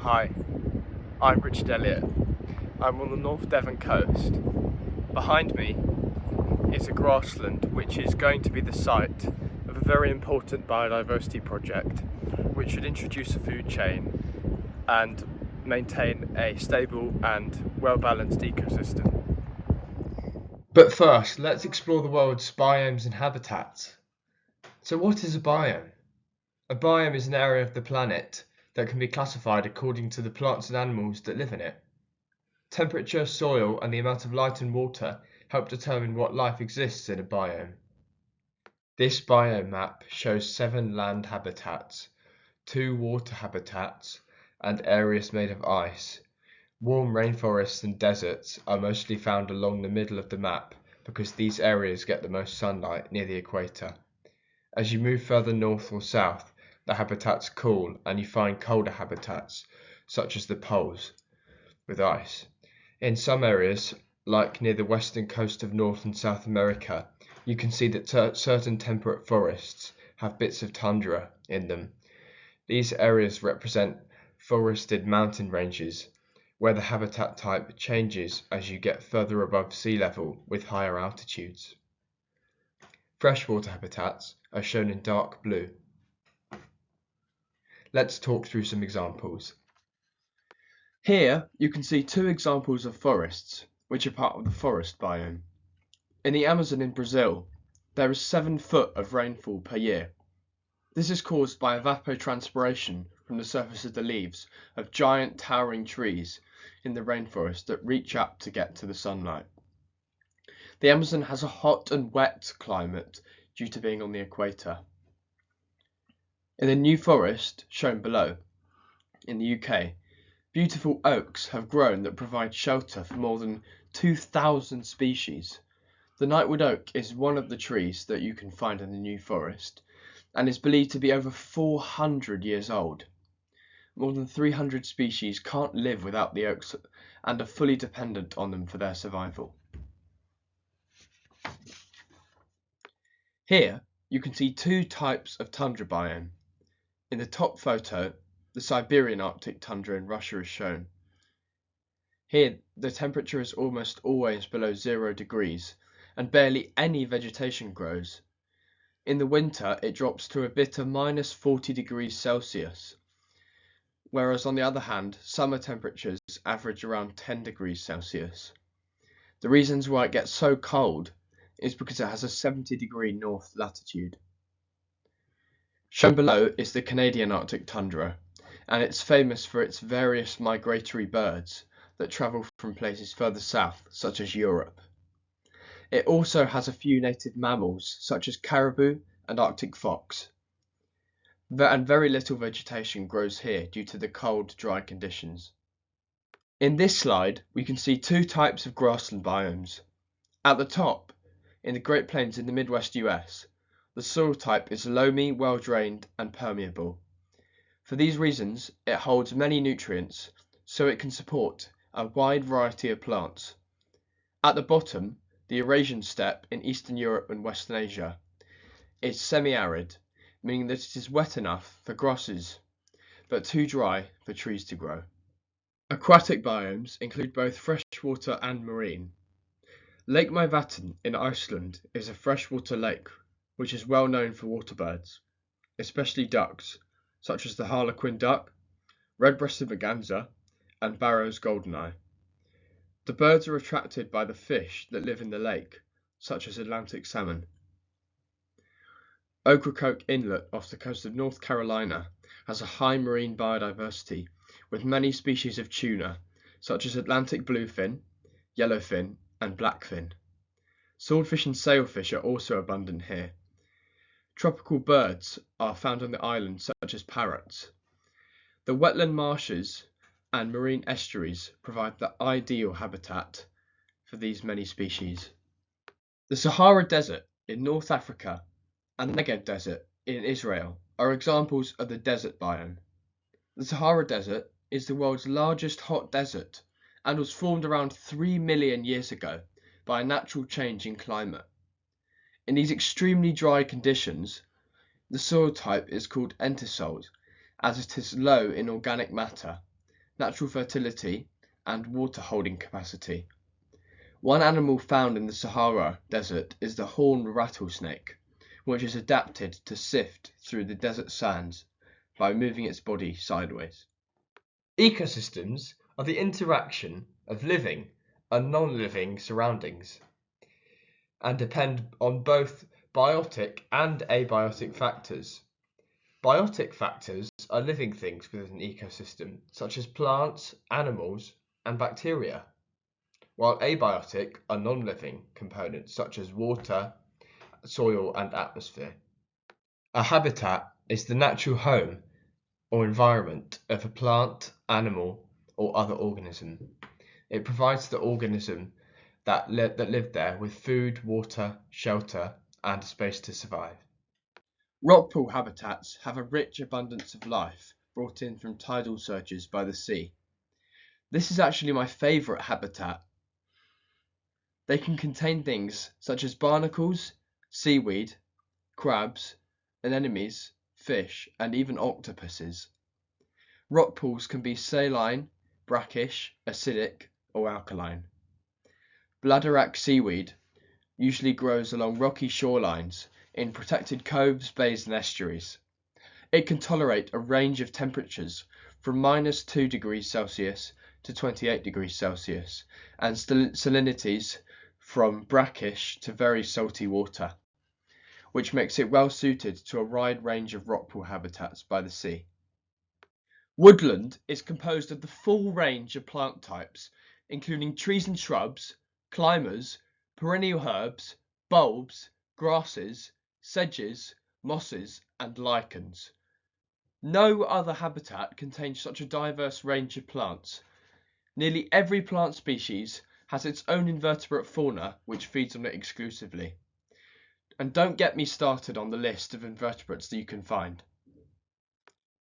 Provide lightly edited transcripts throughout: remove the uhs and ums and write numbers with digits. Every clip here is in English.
Hi, I'm Richard Elliott. I'm on the North Devon coast. Behind me is a grassland which is going to be the site of a very important biodiversity project which should introduce a food chain and maintain a stable and well-balanced ecosystem. But first, let's explore the world's biomes and habitats. So what is a biome? A biome is an area of the planet that can be classified according to the plants and animals that live in it. Temperature, soil, and the amount of light and water help determine what life exists in a biome. This biome map shows 7 land habitats, 2 water habitats, and areas made of ice. Warm rainforests and deserts are mostly found along the middle of the map because these areas get the most sunlight near the equator. As you move further north or south, the habitats cool and you find colder habitats, such as the poles, with ice. In some areas, like near the western coast of North and South America, you can see that certain temperate forests have bits of tundra in them. These areas represent forested mountain ranges, where the habitat type changes as you get further above sea level with higher altitudes. Freshwater habitats are shown in dark blue. Let's talk through some examples. Here you can see 2 examples of forests, which are part of the forest biome. In the Amazon in Brazil, there is 7 foot of rainfall per year. This is caused by evapotranspiration from the surface of the leaves of giant towering trees in the rainforest that reach up to get to the sunlight. The Amazon has a hot and wet climate due to being on the equator. In the New Forest, shown below, in the UK, beautiful oaks have grown that provide shelter for more than 2,000 species. The Nightwood oak is one of the trees that you can find in the New Forest and is believed to be over 400 years old. More than 300 species can't live without the oaks and are fully dependent on them for their survival. Here you can see 2 types of tundra biome. In the top photo, the Siberian Arctic tundra in Russia is shown. Here the temperature is almost always below 0 degrees and barely any vegetation grows. In the winter it drops to a bitter -40 degrees Celsius, whereas on the other hand, summer temperatures average around 10 degrees Celsius. The reasons why it gets so cold is because it has a 70-degree north latitude. Shown below is the Canadian Arctic tundra, and it's famous for its various migratory birds that travel from places further south, such as Europe. It also has a few native mammals, such as caribou and Arctic fox. And very little vegetation grows here due to the cold, dry conditions. In this slide, we can see 2 types of grassland biomes. At the top, in the Great Plains in the Midwest US, the soil type is loamy, well-drained, and permeable. For these reasons, it holds many nutrients, so it can support a wide variety of plants. At the bottom, the Eurasian steppe in Eastern Europe and Western Asia is semi-arid, meaning that it is wet enough for grasses, but too dry for trees to grow. Aquatic biomes include both freshwater and marine. Lake Mývatn in Iceland is a freshwater lake which is well known for waterbirds, especially ducks, such as the harlequin duck, red-breasted merganser, and Barrow's goldeneye. The birds are attracted by the fish that live in the lake, such as Atlantic salmon. Ocracoke Inlet off the coast of North Carolina has a high marine biodiversity with many species of tuna, such as Atlantic bluefin, yellowfin, and blackfin. Swordfish and sailfish are also abundant here. Tropical birds are found on the island, such as parrots. The wetland marshes and marine estuaries provide the ideal habitat for these many species. The Sahara Desert in North Africa and the Negev Desert in Israel are examples of the desert biome. The Sahara Desert is the world's largest hot desert and was formed around 3 million years ago by a natural change in climate. In these extremely dry conditions, the soil type is called entesols, as it is low in organic matter, natural fertility, and water holding capacity. One animal found in the Sahara Desert is the horned rattlesnake, which is adapted to sift through the desert sands by moving its body sideways. Ecosystems are the interaction of living and non-living surroundings and depend on both biotic and abiotic factors. Biotic factors are living things within an ecosystem, such as plants, animals, and bacteria, while abiotic are non-living components such as water, soil, and atmosphere. A habitat is the natural home or environment of a plant, animal, or other organism. It provides the organism that live there with food, water, shelter, and a space to survive. Rockpool habitats have a rich abundance of life brought in from tidal surges by the sea. This is actually my favourite habitat. They can contain things such as barnacles, seaweed, crabs, anemones, fish, and even octopuses. Rock pools can be saline, brackish, acidic, or alkaline. Bladderwrack seaweed usually grows along rocky shorelines in protected coves, bays, and estuaries. It can tolerate a range of temperatures from -2 degrees Celsius to 28 degrees Celsius and salinities from brackish to very salty water, which makes it well suited to a wide range of rockpool habitats by the sea. Woodland is composed of the full range of plant types, including trees and shrubs, climbers, perennial herbs, bulbs, grasses, sedges, mosses, and lichens. No other habitat contains such a diverse range of plants. Nearly every plant species has its own invertebrate fauna which feeds on it exclusively. And don't get me started on the list of invertebrates that you can find.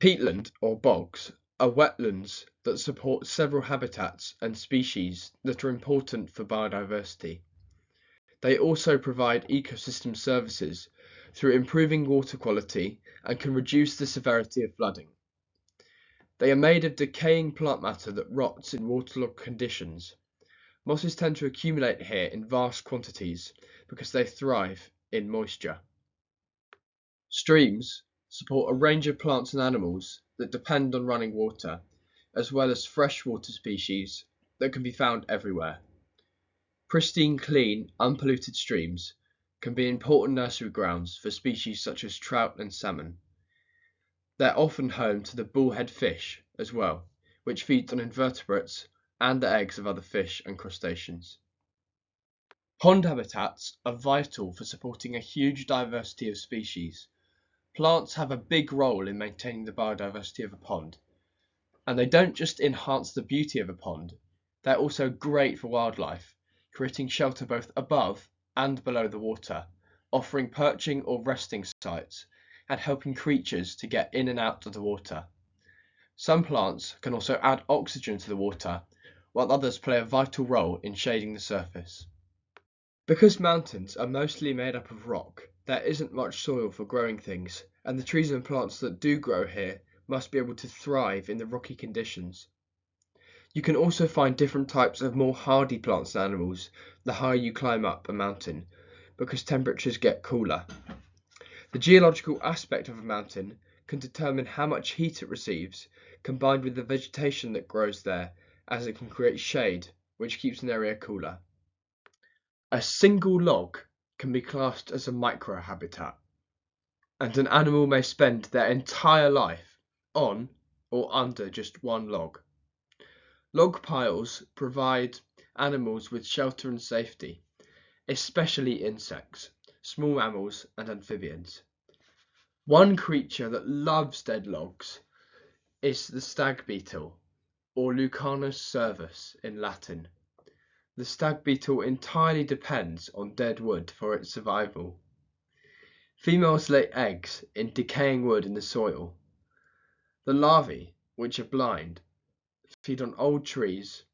Peatland, or bogs, are wetlands that support several habitats and species that are important for biodiversity. They also provide ecosystem services through improving water quality and can reduce the severity of flooding. They are made of decaying plant matter that rots in waterlogged conditions. Mosses tend to accumulate here in vast quantities because they thrive in moisture. Streams support a range of plants and animals that depend on running water, as well as freshwater species that can be found everywhere. Pristine, clean, unpolluted streams can be important nursery grounds for species such as trout and salmon. They're often home to the bullhead fish as well, which feeds on invertebrates and the eggs of other fish and crustaceans. Pond habitats are vital for supporting a huge diversity of species. Plants have a big role in maintaining the biodiversity of a pond, and they don't just enhance the beauty of a pond, they're also great for wildlife, creating shelter both above and below the water, offering perching or resting sites, and helping creatures to get in and out of the water. Some plants can also add oxygen to the water, while others play a vital role in shading the surface. Because mountains are mostly made up of rock, there isn't much soil for growing things, and the trees and plants that do grow here must be able to thrive in the rocky conditions. You can also find different types of more hardy plants and animals the higher you climb up a mountain, because temperatures get cooler. The geological aspect of a mountain can determine how much heat it receives, combined with the vegetation that grows there, as it can create shade, which keeps an area cooler. A single log can be classed as a microhabitat, and an animal may spend their entire life on or under just one log. Log piles provide animals with shelter and safety, especially insects, small mammals, and amphibians. One creature that loves dead logs is the stag beetle, or Lucanus cervus in Latin. The stag beetle entirely depends on dead wood for its survival. Females lay eggs in decaying wood in the soil. The larvae, which are blind, feed on old trees,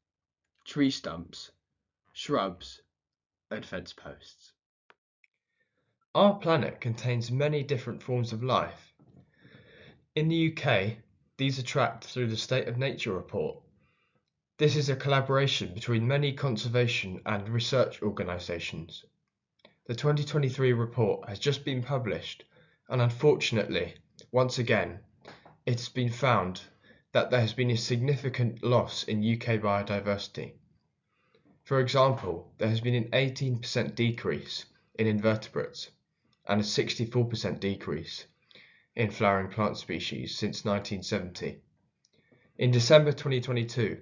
tree stumps, shrubs, and fence posts. Our planet contains many different forms of life. In the UK, these are tracked through the State of Nature report, This is a collaboration between many conservation and research organisations. The 2023 report has just been published, and unfortunately, once again, it has been found that there has been a significant loss in UK biodiversity. For example, there has been an 18% decrease in invertebrates and a 64% decrease in flowering plant species since 1970. In December 2022,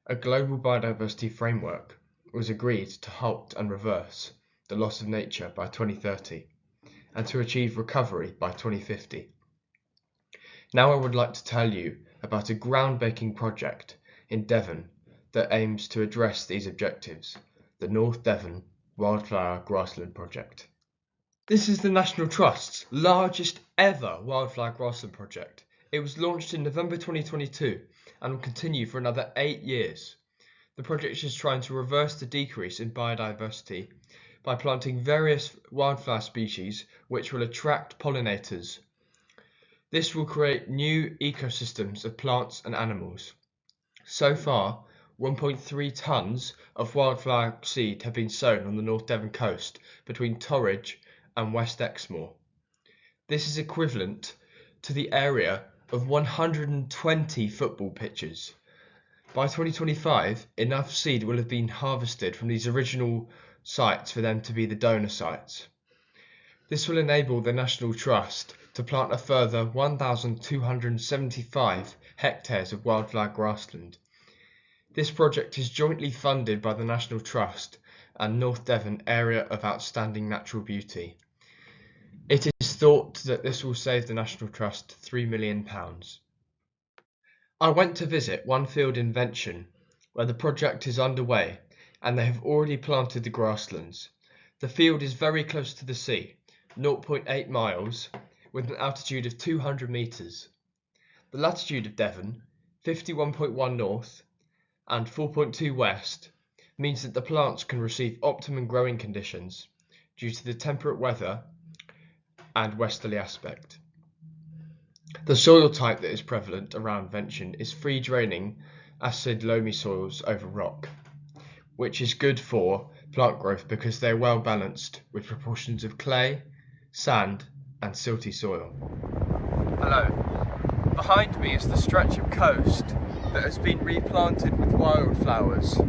a global biodiversity framework was agreed to halt and reverse the loss of nature by 2030 and to achieve recovery by 2050. Now I would like to tell you about a groundbreaking project in Devon that aims to address these objectives, the North Devon Wildflower Grassland Project. This is the National Trust's largest ever wildflower grassland project. It was launched in November 2022 and will continue for another 8 years. The project is trying to reverse the decrease in biodiversity by planting various wildflower species which will attract pollinators. This will create new ecosystems of plants and animals. So far, 1.3 tonnes of wildflower seed have been sown on the North Devon coast between Torridge and West Exmoor. This is equivalent to the area of 120 football pitches. By 2025, enough seed will have been harvested from these original sites for them to be the donor sites. This will enable the National Trust to plant a further 1,275 hectares of wildflower grassland. This project is jointly funded by the National Trust and North Devon Area of Outstanding Natural Beauty. It is thought that this will save the National Trust £3 million. I went to visit one field in Vention where the project is underway and they have already planted the grasslands. The field is very close to the sea, 0.8 miles, with an altitude of 200 metres. The latitude of Devon, 51.1 north and 4.2 west, means that the plants can receive optimum growing conditions due to the temperate weather and westerly aspect. The soil type that is prevalent around Vention is free draining acid loamy soils over rock, which is good for plant growth because they are well balanced with proportions of clay, sand and silty soil. Hello. Behind me is the stretch of coast that has been replanted with wildflowers.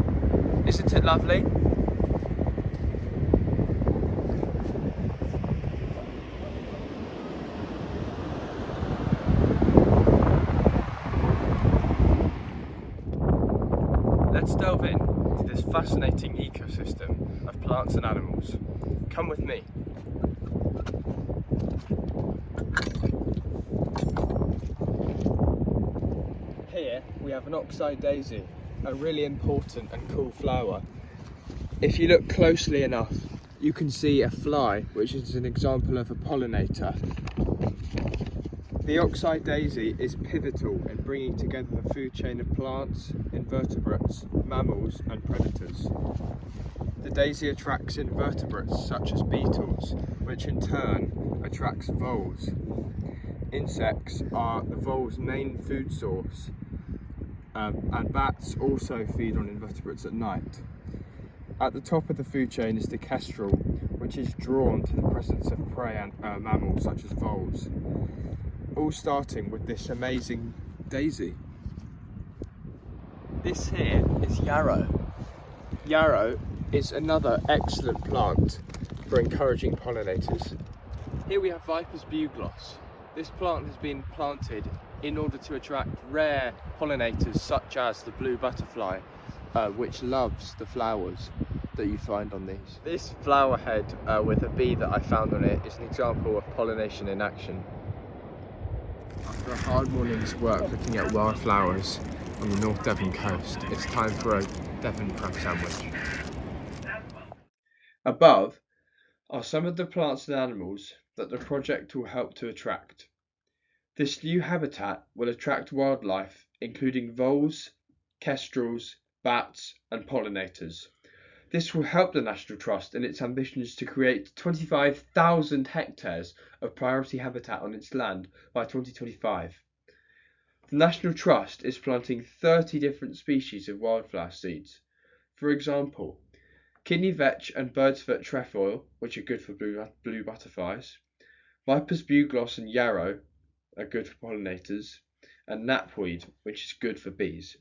Isn't it lovely? Let's delve into this fascinating ecosystem of plants and animals. Come with me. Here we have an oxeye daisy, a really important and cool flower. If you look closely enough, you can see a fly, which is an example of a pollinator. The oxeye daisy is pivotal in bringing together the food chain of plants, invertebrates, mammals and predators. The daisy attracts invertebrates such as beetles, which in turn attracts voles. Insects are the vole's main food source, and bats also feed on invertebrates at night. At the top of the food chain is the kestrel, which is drawn to the presence of prey and mammals such as voles. All starting with this amazing daisy. This here is yarrow. Yarrow is another excellent plant for encouraging pollinators. Here we have Viper's bugloss. This plant has been planted in order to attract rare pollinators such as the blue butterfly, which loves the flowers that you find on these. This flower head with a bee that I found on it is an example of pollination in action. After a hard morning's work looking at wildflowers on the North Devon coast, it's time for a Devon crab sandwich. Above are some of the plants and animals that the project will help to attract. This new habitat will attract wildlife including voles, kestrels, bats and pollinators. This will help the National Trust in its ambitions to create 25,000 hectares of priority habitat on its land by 2025. The National Trust is planting 30 different species of wildflower seeds. For example, kidney vetch and bird's foot trefoil, which are good for blue butterflies, viper's bugloss and yarrow are good for pollinators, and knapweed, which is good for bees.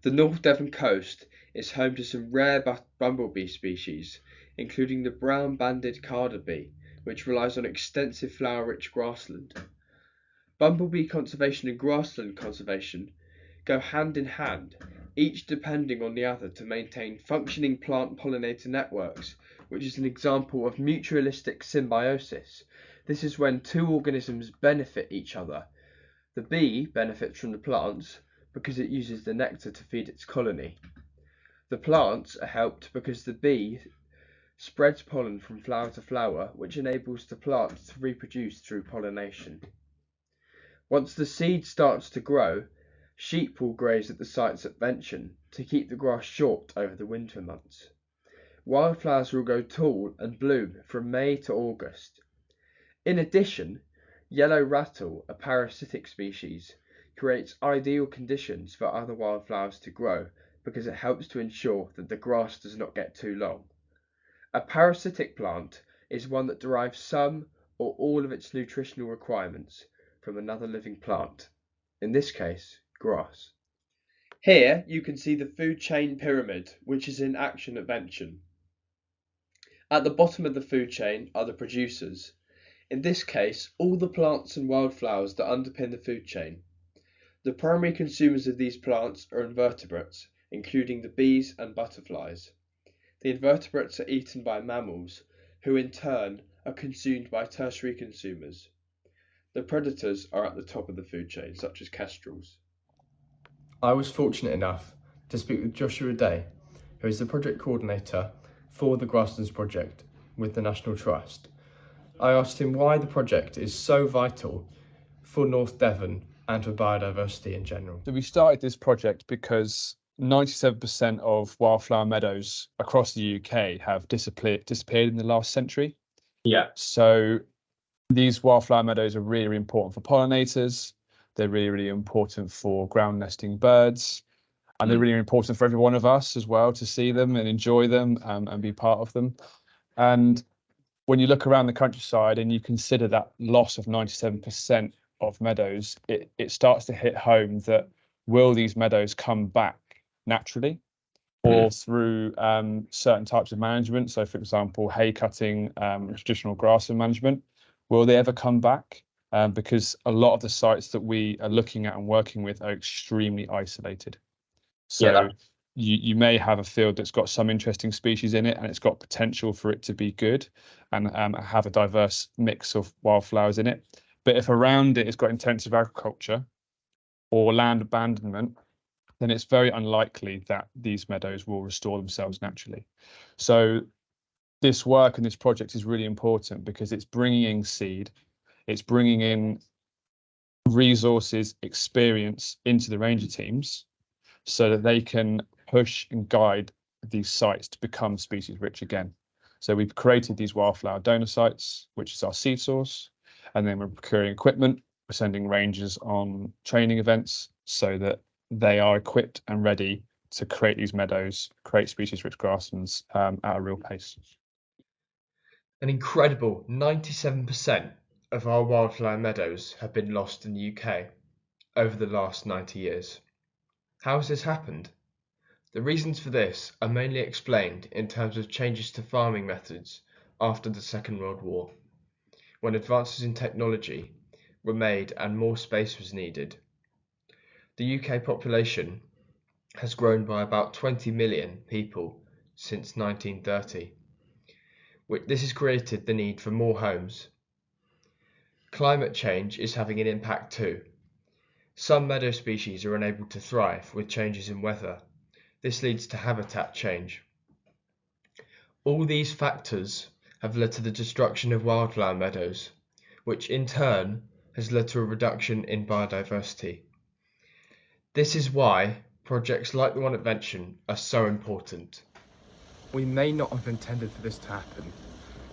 The North Devon coast is home to some rare bumblebee species, including the brown-banded carder bee, which relies on extensive flower-rich grassland. Bumblebee conservation and grassland conservation go hand in hand, each depending on the other to maintain functioning plant pollinator networks, which is an example of mutualistic symbiosis. This is when two organisms benefit each other. The bee benefits from the plants because it uses the nectar to feed its colony. The plants are helped because the bee spreads pollen from flower to flower, which enables the plant to reproduce through pollination. Once the seed starts to grow, sheep will graze at the sites at Vention to keep the grass short over the winter months. Wildflowers will go tall and bloom from May to August. In addition, yellow rattle, a parasitic species, creates ideal conditions for other wildflowers to grow because it helps to ensure that the grass does not get too long. A parasitic plant is one that derives some or all of its nutritional requirements from another living plant, in this case, grass. Here you can see the food chain pyramid, which is in action at Vention. At the bottom of the food chain are the producers, in this case all the plants and wildflowers that underpin the food chain. The primary consumers of these plants are invertebrates, including the bees and butterflies. The invertebrates are eaten by mammals, who in turn are consumed by tertiary consumers. The predators are at the top of the food chain, such as kestrels. I was fortunate enough to speak with Joshua Day, who is the project coordinator for the Grasslands project with the National Trust. I asked him why the project is so vital for North Devon and for biodiversity in general. So we started this project because 97% of wildflower meadows across the UK have disappeared in the last century. Yeah. So these wildflower meadows are really, really important for pollinators. They're really, really important for ground nesting birds. And they're really important for every one of us as well to see them and enjoy them and be part of them. And when you look around the countryside and you consider that loss of 97% of meadows, it starts to hit home that will these meadows come back naturally or through certain types of management? So, for example, hay cutting, traditional grassland management, will they ever come back? Because a lot of the sites that we are looking at and working with are extremely isolated. So you may have a field that's got some interesting species in it and it's got potential for it to be good and have a diverse mix of wildflowers in it. But if around it it's got intensive agriculture or land abandonment, then it's very unlikely that these meadows will restore themselves naturally. So this work and this project is really important because it's bringing in seed, it's bringing in resources, experience into the ranger teams so that they can push and guide these sites to become species rich again. So we've created these wildflower donor sites, which is our seed source, and then we're procuring equipment. We're sending rangers on training events so that they are equipped and ready to create these meadows, create species rich grasslands at a real pace. An incredible 97% of our wildflower meadows have been lost in the UK over the last 90 years. How has this happened? The reasons for this are mainly explained in terms of changes to farming methods after the Second World War, when advances in technology were made and more space was needed. The UK population has grown by about 20 million people since 1930. This has created the need for more homes. Climate change is having an impact too. Some meadow species are unable to thrive with changes in weather. This leads to habitat change. All these factors have led to the destruction of wildflower meadows, which in turn has led to a reduction in biodiversity. This is why projects like the one at Vention are so important. We may not have intended for this to happen,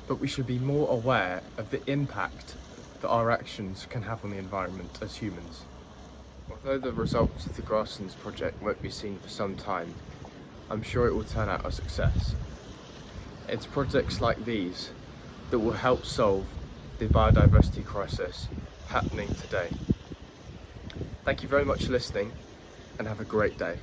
but we should be more aware of the impact that our actions can have on the environment as humans. Although the results of the Grasslands project won't be seen for some time, I'm sure it will turn out a success. It's projects like these that will help solve the biodiversity crisis happening today. Thank you very much for listening, and have a great day.